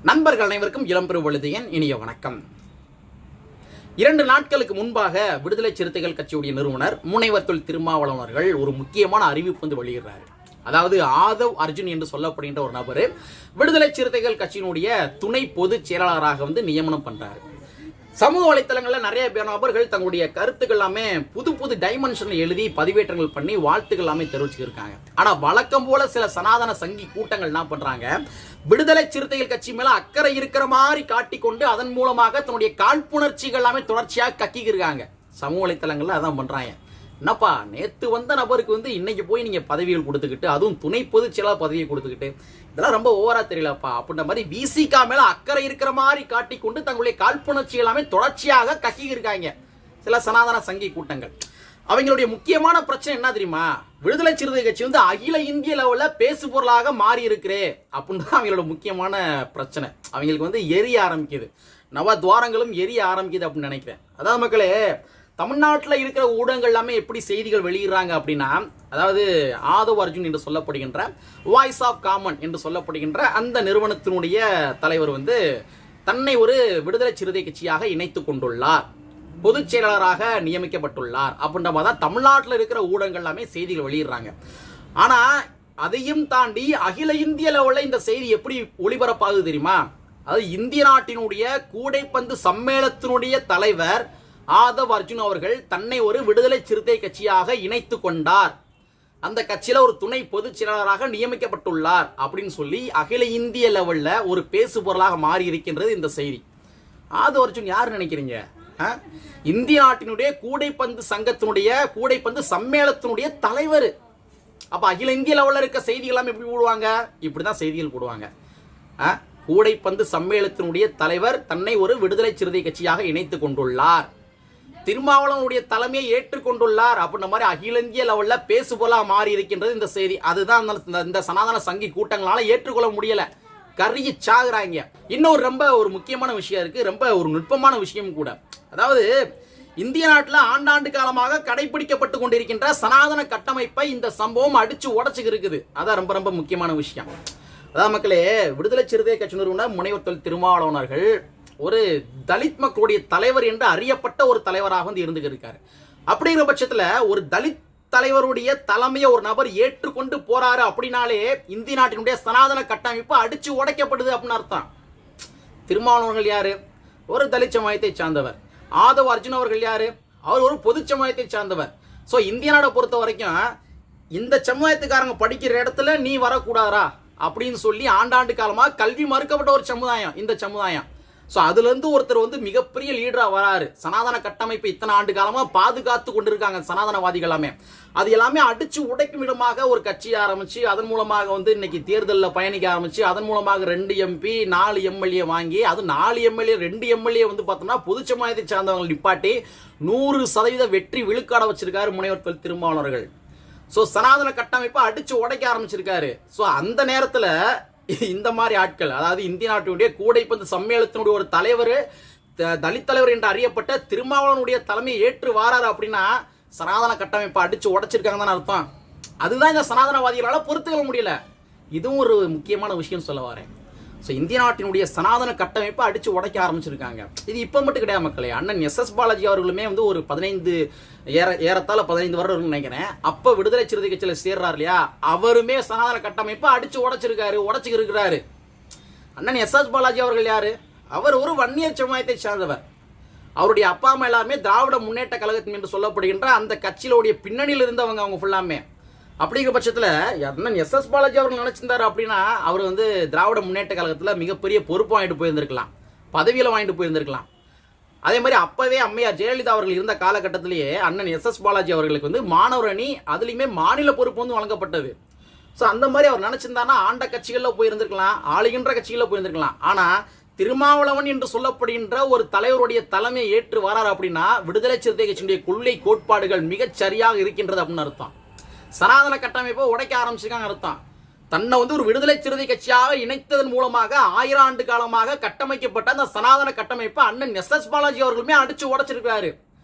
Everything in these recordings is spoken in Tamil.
நண்பர்கள் அனைவருக்கும் இளம்பெரு வழுதியன் இனிய வணக்கம். 2 நாட்களுக்கு முன்பாக விடுதலை சிறுத்தைகள் கட்சியுடைய நிறுவனர் முனைவர் தொல் திருமாவளவன் அவர்கள் ஒரு முக்கியமான அறிவிப்பு வெளியிடுறாரு. அதாவது ஆதவ் அர்ஜுன் என்று சொல்லப்படுகின்ற ஒரு நபர் விடுதலை சிறுத்தைகள் கட்சியினுடைய துணை பொதுச் செயலாளராக நியமனம் பண்றாரு. சமூக வலைத்தளங்களில் நிறைய பேர் நபர்கள் தங்களுடைய கருத்துக்கள் எல்லாமே புது புது டைமென்ஷன்ல எழுதி பதிவேற்றங்கள் பண்ணி வாழ்த்துக்கள் எல்லாமே தெரிவிச்சிருக்காங்க. ஆனா வழக்கம் போல சில சனாதன சங்கி கூட்டங்கள் என்ன பண்றாங்க, விடுதலை சிறுத்தைகள் கட்சி மேல அக்கறை இருக்கிற மாதிரி காட்டிக்கொண்டு அதன் மூலமாக தன்னுடைய காழ்ப்புணர்ச்சிகள் எல்லாமே தொடர்ச்சியாக கக்கிக்கிறாங்க. சமூக வலைத்தளங்கள்ல அதான் பண்றாங்க. என்னப்பா, நேத்து வந்த நபருக்கு இன்னைக்கு போய் நீங்க பதவிகள் கொடுத்துக்கிட்டு, அதுவும் துணை பொதுச் செயலாளர் பதவியை கொடுத்துக்கிட்டு, இதெல்லாம் ரொம்ப ஓவரா தெரியலப்பா அப்படின்ற மாதிரி விசிகா மேல அக்கறை இருக்கிற மாதிரி காட்டிக்கொண்டு தங்களுடைய காழ்ப்புணர்ச்சி எல்லாமே தொடர்ச்சியாக கக்கி இருக்காங்க சில சனாதன சங்கி கூட்டங்கள். அவங்களுடைய முக்கியமான பிரச்சனை என்ன தெரியுமா, விடுதலை சிறுத்தை கட்சி அகில இந்திய லெவல்ல பேசு பொருளாக மாறி இருக்கிறே அப்படின்னு தான் அவங்களோட முக்கியமான பிரச்சனை. அவங்களுக்கு எரிய ஆரம்பிக்குது, நவ துவாரங்களும் எரிய ஆரம்பிக்குது அப்படின்னு நினைக்கிறேன். அதாவது மக்களே, தமிழ்நாட்டில் இருக்கிற ஊடகங்கள் எல்லாமே எப்படி செய்திகள் வெளியிடுறாங்க அப்படின்னா, அதாவது ஆதவ் அர்ஜுன் என்று சொல்லப்படுகின்ற வாய்ஸ் ஆஃப் காமன் என்று சொல்லப்படுகின்ற அந்த நிறுவனத்தினுடைய தலைவர் தன்னை ஒரு விடுதலை சிறுத்தை கட்சியாக இணைத்துக் கொண்டுள்ளார், பொதுச் செயலாளராக நியமிக்கப்பட்டுள்ளார் அப்படின்ற மாதிரி தான் தமிழ்நாட்டில் இருக்கிற ஊடகங்கள் எல்லாமே செய்திகள் வெளியிடுறாங்க. ஆனா அதையும் தாண்டி அகில இந்திய லெவலில் இந்த செய்தி எப்படி ஒளிபரப்பாகுது தெரியுமா? அதாவது இந்திய நாட்டினுடைய கூடைப்பந்து சம்மேளனத்தினுடைய தலைவர் ஆதவ் அர்ஜுன் அவர்கள் தன்னை ஒரு விடுதலை சிறுத்தை கட்சியாக இணைத்துக் கொண்டார், அந்த கட்சியில ஒரு துணை பொதுச் செயலாளராக நியமிக்கப்பட்டுள்ளார் அப்படின்னு சொல்லி அகில இந்திய லெவல்ல ஒரு பேசு பொருளாக மாறி இருக்கின்றது இந்த செய்தி. ஆதவ் அர்ஜுன் யார் நினைக்கிறீங்க? இந்திய நாட்டினுடைய கூடைப்பந்து சங்கத்தினுடைய கூடைப்பந்து சம்மேளனத்தினுடைய தலைவர். அப்ப அகில இந்திய லெவல்ல இருக்க செய்திகள் எல்லாம் எப்படி போடுவாங்க? இப்படிதான் செய்திகள் போடுவாங்க. கூடைப்பந்து சம்மேளனத்தினுடைய தலைவர் தன்னை ஒரு விடுதலை சிறுத்தை கட்சியாக இணைத்துக் கொண்டுள்ளார், திருமாவளவனுடைய தலைமையை ஏற்றுக்கொண்டுள்ளார் அப்படின்ற மாதிரி அகில இந்திய லெவல்ல பேசு போலா மாறி இருக்கின்றது இந்த செய்தி. அதுதான் இந்த சனாதன சங்கி கூட்டங்களால ஏற்றுக்கொள்ள முடியல, கருகி சாகுறாங்க. இன்னும் ரொம்ப ஒரு முக்கியமான விஷயம் இருக்கு, ரொம்ப ஒரு நுட்பமான விஷயம் கூட. அதாவது இந்திய நாட்டில் ஆண்டாண்டு காலமாக கடைபிடிக்கப்பட்டு கொண்டிருக்கின்ற சனாதன கட்டமைப்பை இந்த சம்பவம் அடிச்சு உடச்சுக்கு இருக்குது. அதான் ரொம்ப ரொம்ப முக்கியமான விஷயம். அதான் மக்களே, விடுதலை சிறுத்தை கட்சி நிறுவனர் முனைவர் தொல் திருமாவளவன் அவர்கள் ஒரு தலித் மக்களுடைய தலைவர் என்று அறியப்பட்ட ஒரு தலைவராக இருந்துருக்காரு. அப்படிங்கிற பட்சத்துல ஒரு தலித் தலைவருடைய தலைமையை ஒரு நபர் ஏற்றுக்கொண்டு போறாரு அப்படின்னாலே இந்திய நாட்டினுடைய சனாதன கட்டமைப்பு அடிச்சு உடைக்கப்படுது அப்படின்னு அர்த்தம். திருமாவளவர்கள் யாரு? ஒரு தலித் சமூகத்தை சார்ந்தவர். ஆதவ் அர்ஜுன் அவர்கள் யாரு? அவர் ஒரு பொது சமூகத்தை சார்ந்தவர். சோ இந்திய நாட்டை பொறுத்த வரைக்கும் இந்த சமூகத்துக்காரங்க படிக்கிற இடத்துல நீ வரக்கூடாதா அப்படின்னு சொல்லி ஆண்டாண்டு காலமாக கல்வி மறுக்கப்பட்ட ஒரு சமுதாயம் இந்த சமுதாயம். ஸோ அதுல இருந்து ஒருத்தர் மிகப்பெரிய லீடரா வராரு. சனாதன கட்டமைப்பு இத்தனை ஆண்டு காலமா பாதுகாத்து கொண்டிருக்காங்க சனாதனவாதிகள் எல்லாமே. அது எல்லாமே அடிச்சு உடைக்கும் விதமாக ஒரு கட்சி ஆரம்பிச்சு அதன் மூலமாக இன்னைக்கு தேர்தலில் பயணிக்க ஆரம்பிச்சு அதன் மூலமாக 2 MP 4 MLA வாங்கி, அது 4 MLA 2 MLA பார்த்தோம்னா பொது சமூகத்தை சார்ந்தவங்க நிப்பாட்டி 100% வெற்றி விழுக்காட வச்சிருக்காரு முனைவர் தொல் திருமாவளவர்கள். ஸோ சனாதன கட்டமைப்பை அடிச்சு உடைக்க ஆரம்பிச்சிருக்காரு. ஸோ அந்த நேரத்தில் இந்த மாதிரி ஆட்கள், அதாவது இந்திய நாட்டினுடைய கூடைப்பந்து சம்மேளனத்தினுடைய ஒரு தலைவர், தலித் தலைவர் என்று அறியப்பட்ட திருமாவளவனுடைய தலைமையை ஏற்று வாராரு அப்படின்னா சனாதன கட்டமைப்பை அடிச்சு உடைச்சிருக்காங்க தான் அர்த்தம். அதுதான் இந்த சனாதனவாதிகளால் பொறுத்துக்க முடியல. இதுவும் ஒரு முக்கியமான விஷயம் சொல்ல வரேன். ஸோ இந்திய நாட்டினுடைய சனாதன கட்டமைப்பை அடிச்சு உடைக்க ஆரம்பிச்சிருக்காங்க. இது இப்போ மட்டும் கிடையாது மக்களே. அண்ணன் SS பாலாஜி அவர்களுமே ஒரு 15 ஏறத்தாழ 15 வருடம் நினைக்கிறேன், அப்போ விடுதலை சிறுத்தை கட்சியில் சேர்றாரு இல்லையா, அவருமே சனாதன கட்டமைப்பை அடிச்சு உடைச்சிருக்கிறாரு. அண்ணன் SS பாலாஜி அவர்கள் யாரு? அவர் ஒரு வன்னியர் சமுதாயத்தை சார்ந்தவர். அவருடைய அப்பா அம்மா எல்லாருமே திராவிட முன்னேற்ற கழகத்தின் என்று சொல்லப்படுகின்ற அந்த கட்சியிலுடைய பின்னணியில் இருந்தவங்க அவங்க ஃபுல்லாமே. அப்படிங்கிற பட்சத்தில் அண்ணன் SS பாலாஜி அவர்கள் நினைச்சிருந்தாரு அப்படின்னா அவர் திராவிட முன்னேற்ற கழகத்தில் மிகப்பெரிய பொறுப்பு வாங்கிட்டு போயிருந்திருக்கலாம், பதவியில் வாங்கிட்டு போயிருந்திருக்கலாம். அதே மாதிரி அப்பவே அம்மையார் ஜெயலலிதா அவர்கள் இருந்த காலகட்டத்திலேயே அண்ணன் SS பாலாஜி அவர்களுக்கு மாணவர் அணி அதுலேயுமே மாநில பொறுப்பு வழங்கப்பட்டது. ஸோ அந்த மாதிரி அவர் நினைச்சிருந்தாருன்னா ஆண்ட கட்சிகளில் போயிருந்திருக்கலாம், ஆளுகின்ற கட்சிகளில் போயிருந்திருக்கலாம். ஆனால் திருமாவளவன் என்று சொல்லப்படுகின்ற ஒரு தலைவருடைய தலைமையை ஏற்று வராரு அப்படின்னா விடுதலை சிறுத்தை கட்சியினுடைய கொள்கை கோட்பாடுகள் மிகச் சரியாக இருக்கின்றது அப்படின்னு அர்த்தம். சனாதன கட்டமைப்பை உடைக்க ஆரம்பிச்சிருக்காங்க அர்த்தம். தன்னை ஒரு விடுதலை சிறுத்தை கட்சியாக இணைத்ததன் மூலமாக 1000 ஆண்டு காலமாக கட்டமைக்கப்பட்ட அந்த சனாதன கட்டமைப்பை அண்ணன் SS பாலாஜி அவர்களுமே அடிச்சு உடைச்சிருக்காரு.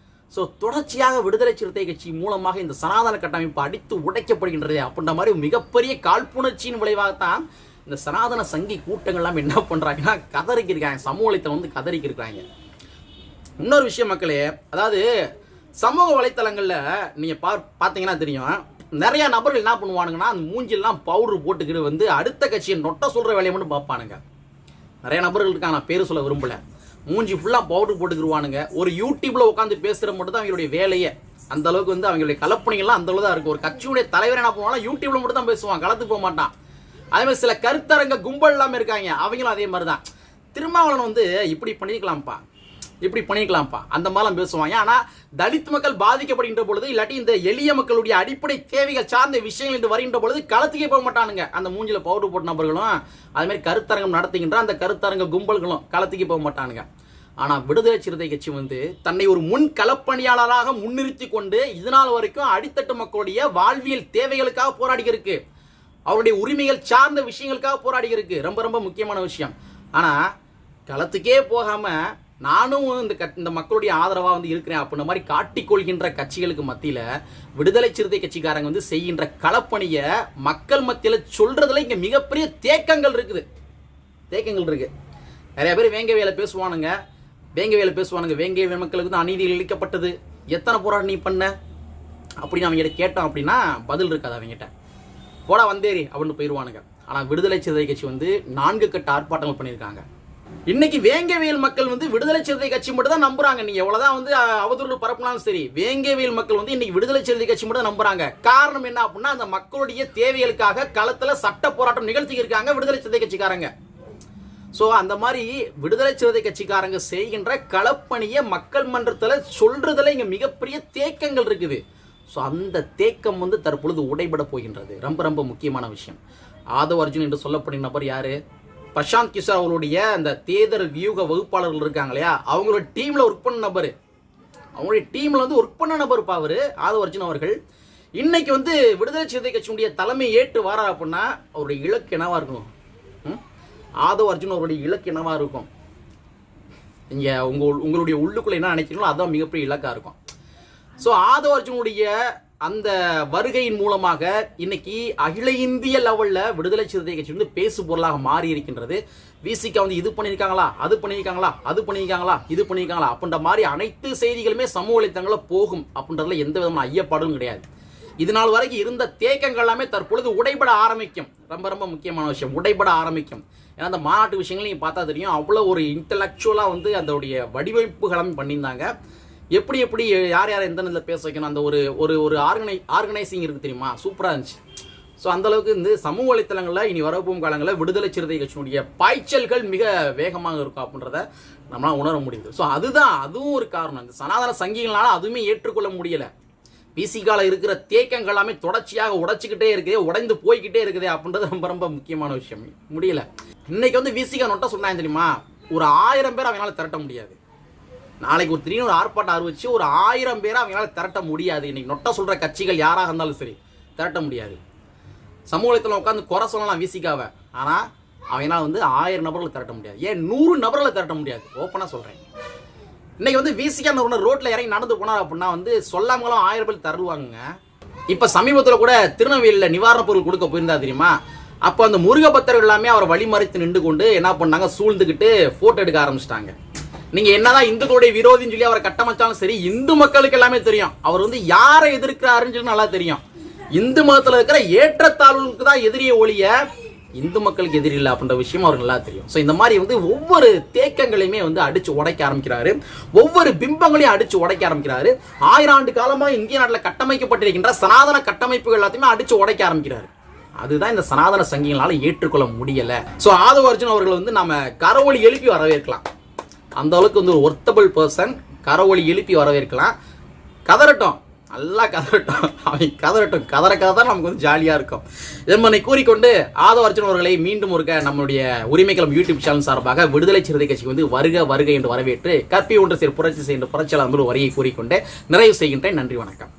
ஸோ தொடர்ச்சியாக விடுதலை சிறுத்தை கட்சி மூலமாக இந்த சனாதன கட்டமைப்பு அடித்து உடைக்கப்படுகின்றது அப்படின்ற மாதிரி மிகப்பெரிய காழ்ப்புணர்ச்சியின் விளைவாகத்தான் இந்த சனாதன சங்கி கூட்டங்கள் எல்லாம் என்ன பண்றாங்கன்னா கதறிக்கி இருக்காங்க, சமூக வலைத்தளம் வந்து கதறிக்கி இருக்காங்க. இன்னொரு விஷயம் மக்களே, அதாவது சமூக வலைத்தளங்கள்ல நீங்க பாத்தீங்கன்னா தெரியும், நிறைய நபர்கள் என்ன பண்ணுவானுங்கன்னா அந்த மூஞ்சிலாம் பவுடர் போட்டுக்கிட்டு வந்து அடுத்த கட்சியை நொட்ட சொல்ற வேலையை மட்டும் பார்ப்பானுங்க. நிறைய நபர்கள் இருக்காங்க, நான் பேரு சொல்ல விரும்பல. மூஞ்சி ஃபுல்லா பவுடர் போட்டுக்கிடுவானுங்க. ஒரு யூடியூப்ல உட்காந்து பேசுற மட்டும் தான் அவங்களுடைய வேலையே. அந்த அளவுக்கு வந்து அவங்களுடைய கலப்பணிகள்லாம் அந்த அளவு தான் இருக்கும். ஒரு கட்சியுடைய தலைவர் என்ன பண்ணுவாங்க, யூடியூப்ல மட்டும் தான் பேசுவான், களத்துக்கு போக மாட்டான். அதே மாதிரி சில கருத்தரங்க கும்பல் எல்லாமே இருக்காங்க, அவங்களும் அதே மாதிரி தான். திருமாவளவன் வந்து இப்படி பண்ணிக்கலாம்ப்பா, இப்படி பண்ணிக்கலாம்ப்பா அந்த மாதிரிலாம் பேசுவாங்க. ஆனால் தலித் மக்கள் பாதிக்கப்படுகின்ற பொழுது, இல்லாட்டி இந்த எளிய மக்களுடைய அடிப்படை தேவைகள் சார்ந்த விஷயங்கள் என்று வருகின்ற பொழுது களத்துக்கே போக மாட்டானுங்க. அந்த மூஞ்சில பவுடர் போட்ட நபர்களும் அது மாதிரி கருத்தரங்கம் நடத்துகின்ற அந்த கருத்தரங்க கும்பல்களும் களத்துக்கே போக மாட்டானுங்க. ஆனால் விடுதலை சிறுத்தை கட்சி வந்து தன்னை ஒரு முன் களப்பணியாளராக முன்னிறுத்தி கொண்டு இதனால் வரைக்கும் அடித்தட்டு மக்களுடைய வாழ்வியல் தேவைகளுக்காக போராடி இருக்கு, அவருடைய உரிமைகள் சார்ந்த விஷயங்களுக்காக போராடி இருக்கு. ரொம்ப ரொம்ப முக்கியமான விஷயம். ஆனால் களத்துக்கே போகாம நானும் இந்த மக்களுடைய ஆதரவாக வந்து இருக்கிறேன் அப்படின்ற மாதிரி காட்டிக்கொள்கின்ற கட்சிகளுக்கு மத்தியில் விடுதலை சிறுத்தை கட்சிக்காரங்க வந்து செய்கின்ற களப்பணியை மக்கள் மத்தியில் சொல்றதுல இங்கே மிகப்பெரிய தேக்கங்கள் இருக்குது. நிறைய பேர் வேங்கவேல பேசுவானுங்க, வேங்கவேல மக்களுக்கு தான் அநீதி இழைக்கப்பட்டது, எத்தனை போராட்டம் நீ பண்ண அப்படின்னு அவங்க கேட்டோம் அப்படின்னா பதில் இருக்காது அவங்ககிட்ட. போடா வந்தேரி அப்படின்னு போயிடுவானுங்க. ஆனால் விடுதலை சிறுத்தை கட்சி வந்து 4 கட்ட ஆர்ப்பாட்டங்கள் பண்ணியிருக்காங்க. இன்னைக்கு வேங்கவேல் மக்கள் வந்து விடுதலை சிறுத்தை கட்சி மட்டும் தான் நம்புறாங்க. நீங்க எவ்வளவுதான் வந்து அவதூறு பரப்பினாலும் சரி, வேங்கவேல் மக்கள் வந்து இன்னைக்கு விடுதலை சிறுத்தை கட்சி மட்டும் நம்புறாங்க. காரணம் என்ன அப்படின்னா, அந்த மக்களுடைய தேவைகளுக்காக களத்துல சட்ட போராட்டம் நிகழ்த்தி இருக்காங்க விடுதலை சிறுத்தை கட்சிக்காரங்க. சோ அந்த மாதிரி விடுதலை சிறுத்தை கட்சிக்காரங்க செய்கின்ற களப்பணியை மக்கள் மன்றத்துல சொல்றதுல இங்க மிகப்பெரிய தேக்கங்கள் இருக்குது. ஸோ அந்த தேக்கம் வந்து தற்பொழுது உடைபட போகின்றது. ரொம்ப ரொம்ப முக்கியமான விஷயம். ஆதவ் அர்ஜுன் என்று சொல்லப்படும் நபர் யாரு? பிரசாந்த் கிஷோர் அவருடைய அந்த தேர்தல் வியூக வகுப்பாளர்கள் இருக்காங்க இல்லையா, அவங்களோட டீம்ல ஒர்க் பண்ண நபர், அவங்களுடைய டீம்ல வந்து ஒர்க் பண்ண நபர் அவரு ஆதவ் அர்ஜுன் அவர்கள். இன்னைக்கு வந்து விடுதலை சிறுத்தை கட்சியுடைய தலைமை ஏற்று வாரா அப்படின்னா அவருடைய இலக்கு என்னவா இருக்கும்? ஆதவ் அர்ஜுன் அவருடைய இலக்கு என்னவா இருக்கும்? நீங்க உங்களுடைய உள்ளுக்குள்ள என்ன நினைக்கிறீங்களோ அதான் மிகப்பெரிய இலக்கா இருக்கும். ஸோ ஆதவ் அர்ஜுனுடைய அந்த வருகையின் மூலமாக இன்னைக்கு அகில இந்திய லெவல்ல விடுதலை சிறுத்தை கட்சி வந்து பேசு பொருளாக மாறி இருக்கின்றது. விசிகா வந்து இது பண்ணியிருக்காங்களா, அது பண்ணியிருக்காங்களா, இது பண்ணியிருக்காங்களா அப்படின்ற மாதிரி அனைத்து செய்திகளுமே சமூக வலைத்தளங்களில் போகும் அப்படின்றதுல எந்த விதமான ஐயப்பாடும் கிடையாது. இது நாள் வரைக்கும் இருந்த தேக்கங்கள் எல்லாமே தற்பொழுது உடைபட ஆரம்பிக்கும். ரொம்ப ரொம்ப முக்கியமான விஷயம், உடைபட ஆரம்பிக்கும். ஏன்னா அந்த மாநாட்டு விஷயங்கள் நீங்க பார்த்தா தெரியும், அவ்வளோ ஒரு இன்டலெக்சுவலா வந்து அதோடைய வடிவமைப்புகளும் பண்ணியிருந்தாங்க. எப்படி யார் எந்த நேரத்தில் பேச வைக்கணும், அந்த ஒரு ஆர்கனைசிங் இருக்கு தெரியுமா, சூப்பராக இருந்துச்சு. ஸோ அந்த அளவுக்கு இந்த சமூக வலைத்தளங்களில் இனி வரப்போகும் காலங்களில் விடுதலை சிறுத்தை கட்சியினுடைய பாய்ச்சல்கள் மிக வேகமாக இருக்கும் அப்படின்றத நம்மளால் உணர முடியுது. ஸோ அதுவும் ஒரு காரணம். இந்த சனாதன சங்கிகளால் அதுவுமே ஏற்றுக்கொள்ள முடியலை. பிசிகால இருக்கிற தேக்கங்கள் எல்லாமே தொடர்ச்சியாக உடைச்சிக்கிட்டே இருக்குது, உடைந்து போய்கிட்டே இருக்குது அப்படின்றது ரொம்ப ரொம்ப முக்கியமான விஷயம். முடியல. இன்னைக்கு வந்து விசிகா நொட்ட சொன்னாங்க தெரியுமா, ஒரு 1000 பேர் அவங்களால திரட்ட முடியாது. நாளைக்கு ஒரு திடீர்னு ஒரு ஆர்ப்பாட்டம் அறிவிச்சு ஒரு 1000 பேரை அவங்களால திரட்ட முடியாது. இன்னைக்கு நொட்ட சொல்ற கட்சிகள் யாராக இருந்தாலும் சரி திரட்ட முடியாது. சமூகத்தில் உட்காந்து குறை சொல்லலாம் விசிகாவை, ஆனா அவங்களால வந்து 1000 நபர்களை திரட்ட முடியாது. ஏன் 100 நபர்களை திரட்ட முடியாது. ஓப்பனா சொல்றேன். இன்னைக்கு வந்து விசிகா ரோட்ல இறங்கி நடந்து போனார் அப்படின்னா வந்து சொல்லாமலும் 1000 பேர் தருவாங்க. இப்ப சமீபத்தில் கூட திருநெல்வேலியில் நிவாரணப் பொருள் கொடுக்க போயிருந்தா தெரியுமா, அப்போ அந்த முருகபக்தர்கள் எல்லாமே அவரை வழிமறைத்து நின்று கொண்டு என்ன பண்ணாங்க, சூழ்ந்துக்கிட்டு போட்டோ எடுக்க ஆரம்பிச்சிட்டாங்க. நீங்க என்னதான் இந்துக்களுடைய விரோதின்னு சொல்லி அவரை கட்டமைச்சாலும் சரி, இந்து மக்களுக்கு எல்லாமே தெரியும் அவர் வந்து யாரை எதிர்க்கிறாருன்னு சொல்லி நல்லா தெரியும். இந்து மதத்தில் இருக்கிற ஏற்றத்தாழ்வுக்கு தான் எதிரியை ஒழிய இந்து மக்களுக்கு எதிரி இல்லை அப்படின்ற விஷயம் அவருக்கு நல்லா தெரியும். ஸோ இந்த மாதிரி வந்து ஒவ்வொரு தேக்கங்களையுமே வந்து அடிச்சு உடைக்க ஆரம்பிக்கிறாரு, ஒவ்வொரு பிம்பங்களையும் அடிச்சு உடைக்க ஆரம்பிக்கிறாரு. 1000 ஆண்டு காலமாக இந்திய நாட்டில் கட்டமைக்கப்பட்டிருக்கின்ற சனாதன கட்டமைப்புகள் எல்லாத்தையுமே அடிச்சு உடைக்க ஆரம்பிக்கிறாரு. அதுதான் இந்த சனாதன சங்கிகளால ஏற்றுக்கொள்ள முடியல. ஸோ ஆதவ் அர்ஜுன் அவர்கள் வந்து நம்ம கரவொலி எழுப்பி வரவேற்கலாம். அந்த அளவுக்கு வந்து ஒரு ஒர்த்தபிள் பர்சன், கரவொலி எழுப்பி வரவேற்கலாம். கதறட்டும், நல்லா கதறட்டும், அவன் கதறட்டும், கதற தான் நமக்கு வந்து ஜாலியாக இருக்கும். இதனை கூறிக்கொண்டு ஆதவ் அர்ஜுன் அவர்களை மீண்டும் ஒருக்க நம்முடைய உரிமைக்களம் யூடியூப் சேனல் சார்பாக விடுதலை சிறுத்தை கட்சிக்கு வந்து வருக என்று வரவேற்று கற்பி ஒன்று புரட்சி செய்கின்ற புரட்சியாளர் வருகை கூறிக்கொண்டு நிறைவு செய்கின்றேன். நன்றி, வணக்கம்.